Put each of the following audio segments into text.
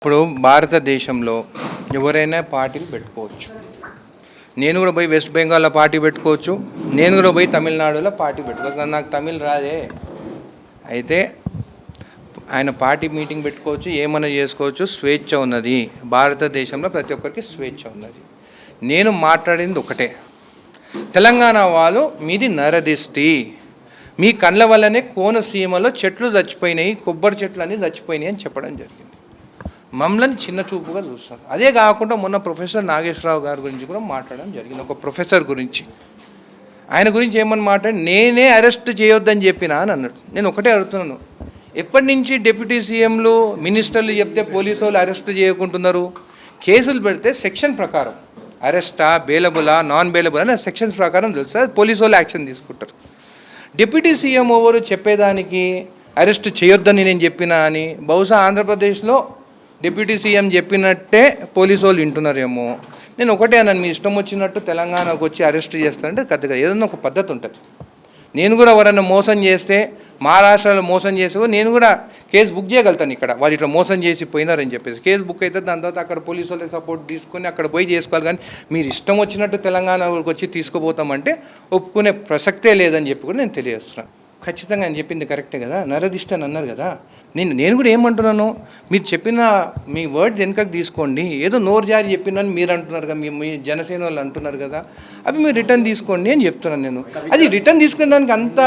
ఇప్పుడు భారతదేశంలో ఎవరైనా పార్టీలు పెట్టుకోవచ్చు. నేను కూడా పోయి వెస్ట్ బెంగాల్లో పార్టీ పెట్టుకోవచ్చు, నేను కూడా పోయి తమిళనాడులో పార్టీ పెట్టుకోవచ్చు. కానీ నాకు తమిళ్ రాదే. అయితే ఆయన పార్టీ మీటింగ్ పెట్టుకోవచ్చు, ఏమైనా చేసుకోవచ్చు, స్వేచ్ఛ ఉన్నది. భారతదేశంలో ప్రతి ఒక్కరికి స్వేచ్ఛ ఉన్నది. నేను మాట్లాడింది ఒకటే, తెలంగాణ వాళ్ళు మీది నరదిష్టి, మీ కళ్ళ వల్లనే కోనసీమలో చెట్లు చచ్చిపోయినాయి, కొబ్బరి చెట్లు అన్నీ చచ్చిపోయినాయి అని చెప్పడం జరిగింది. మమ్మల్ని చిన్న చూపుగా చూస్తారు. అదే కాకుండా మొన్న ప్రొఫెసర్ నాగేశ్వరరావు గారి గురించి కూడా మాట్లాడడం జరిగింది. ఒక ప్రొఫెసర్ గురించి, ఆయన గురించి ఏమని మాట్లాడి, నేనే అరెస్ట్ చేయొద్దని చెప్పినా అని అన్నాడు. నేను ఒకటే అడుగుతున్నాను, ఎప్పటి నుంచి డిప్యూటీ సీఎంలు మినిస్టర్లు చెప్తే పోలీసు వాళ్ళు అరెస్ట్ చేయకుంటున్నారు? కేసులు పెడితే సెక్షన్ ప్రకారం అరెస్టా, బెయిలబులా, నాన్ బెయిలబుల్ అని సెక్షన్స్ ప్రకారం తెలుస్తుంది, పోలీసు వాళ్ళు యాక్షన్ తీసుకుంటారు. డిప్యూటీ సీఎం ఎవరు చెప్పేదానికి అరెస్ట్ చేయొద్దని నేను చెప్పినా అని? బహుశా ఆంధ్రప్రదేశ్లో డిప్యూటీ సీఎం చెప్పినట్టే పోలీసు వాళ్ళు వింటున్నారేమో. నేను ఒకటే అన్నాను, మీ ఇష్టం వచ్చినట్టు తెలంగాణకు వచ్చి అరెస్ట్ చేస్తానంటే కరెక్ట్గా ఏదన్నా ఒక పద్ధతి ఉంటుంది. నేను కూడా ఎవరైనా మోసం చేస్తే, మహారాష్ట్రలో మోసం చేసి నేను కూడా కేసు బుక్ చేయగలుగుతాను. ఇక్కడ వాళ్ళు ఇట్లా మోసం చేసి పోయినారని చెప్పేసి కేసు బుక్ అయితే దాని తర్వాత అక్కడ పోలీసు వాళ్ళకి సపోర్ట్ తీసుకొని అక్కడ పోయి చేసుకోవాలి. కానీ మీరు ఇష్టం వచ్చినట్టు తెలంగాణకు వచ్చి తీసుకుపోతామంటే ఒప్పుకునే ప్రసక్తే లేదని చెప్పి కూడా నేను తెలియజేస్తున్నాను. ఖచ్చితంగా ఆయన చెప్పింది కరెక్టే కదా, నరదిష్ట అని అన్నారు కదా. నేను కూడా ఏమంటున్నాను, మీరు చెప్పిన మీ వర్డ్స్ వెనకకు తీసుకోండి. ఏదో నోరు జారి చెప్పినని మీరు అంటున్నారు కదా, మీ జనసేన వాళ్ళు అంటున్నారు కదా, అవి మీరు రిటర్న్ తీసుకోండి అని చెప్తున్నాను. నేను అది రిటర్న్ తీసుకునే దానికి అంత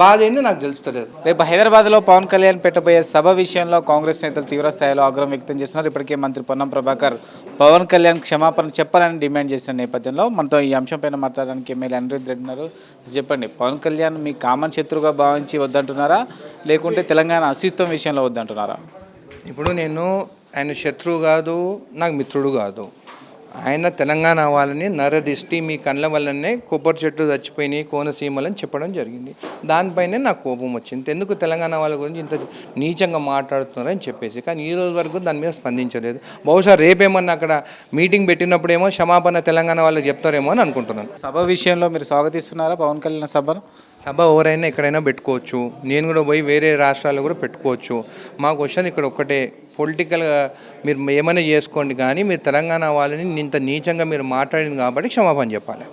బాధ ఏందో నాకు తెలుస్తలేదు. రేపు హైదరాబాద్లో పవన్ కళ్యాణ్ పెట్టబోయే సభ విషయంలో కాంగ్రెస్ నేతలు తీవ్ర స్థాయిలో ఆగ్రహం వ్యక్తం చేస్తున్నారు. ఇప్పటికే మంత్రి పొన్నం ప్రభాకర్ పవన్ కళ్యాణ్ క్షమాపణ చెప్పాలని డిమాండ్ చేసిన నేపథ్యంలో మనతో ఈ అంశంపైన మాట్లాడడానికి ఎమ్మెల్యే అనిరుద్ధ్ రెడ్డి ఉన్నారు. చెప్పండి, పవన్ కళ్యాణ్ మీ కామన్ శత్రువుగా భావించి వద్దంటున్నారా, లేకుంటే తెలంగాణ అస్తిత్వం విషయంలో వద్దంటున్నారా? ఇప్పుడు నేను ఆయన శత్రువు కాదు, నాకు మిత్రుడు కాదు. ఆయన తెలంగాణ వాళ్ళని నరదిష్టి, మీ కళ్ళ వల్లనే కొబ్బరి చెట్లు చచ్చిపోయినాయి కోనసీమలని చెప్పడం జరిగింది. దానిపైనే నాకు కోపం వచ్చింది. ఎందుకు తెలంగాణ వాళ్ళ గురించి ఇంత నీచంగా మాట్లాడుతున్నారని చెప్పేసి. కానీ ఈ రోజు వరకు దాని మీద స్పందించలేదు. బహుశా రేపేమన్నా అక్కడ మీటింగ్ పెట్టినప్పుడేమో క్షమాపణ తెలంగాణ వాళ్ళకి చెప్తారేమో అని అనుకుంటున్నాను. సభ విషయంలో మీరు స్వాగతిస్తున్నారా పవన్ కళ్యాణ్ సభను? సభ ఎవరైనా ఎక్కడైనా పెట్టుకోవచ్చు, నేను కూడా పోయి వేరే రాష్ట్రాల్లో కూడా పెట్టుకోవచ్చు. మా క్వశ్చన్ ఇక్కడ ఒక్కటే, పొలిటికల్గా మీరు ఏమైనా చేసుకోండి, కానీ మీరు తెలంగాణ వాళ్ళని ఇంత నీచంగా మీరు మాట్లాడింది కాబట్టి క్షమాపణ చెప్పాలి.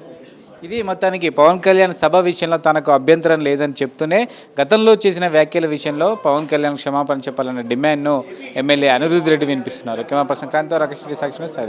ఇది మొత్తానికి పవన్ కళ్యాణ్ సభ విషయంలో తనకు అభ్యంతరం లేదని చెప్తూనే గతంలో చేసిన వ్యాఖ్యల విషయంలో పవన్ కళ్యాణ్ క్షమాపణ చెప్పాలన్న డిమాండ్ను ఎమ్మెల్యే అనిరుద్ధ్ రెడ్డి వినిపిస్తున్నారు. కెమెరా పర్సన్ కాంతో రాకేష్ రెడ్డి, సాక్షి న్యూస్, హైదరాబాద్.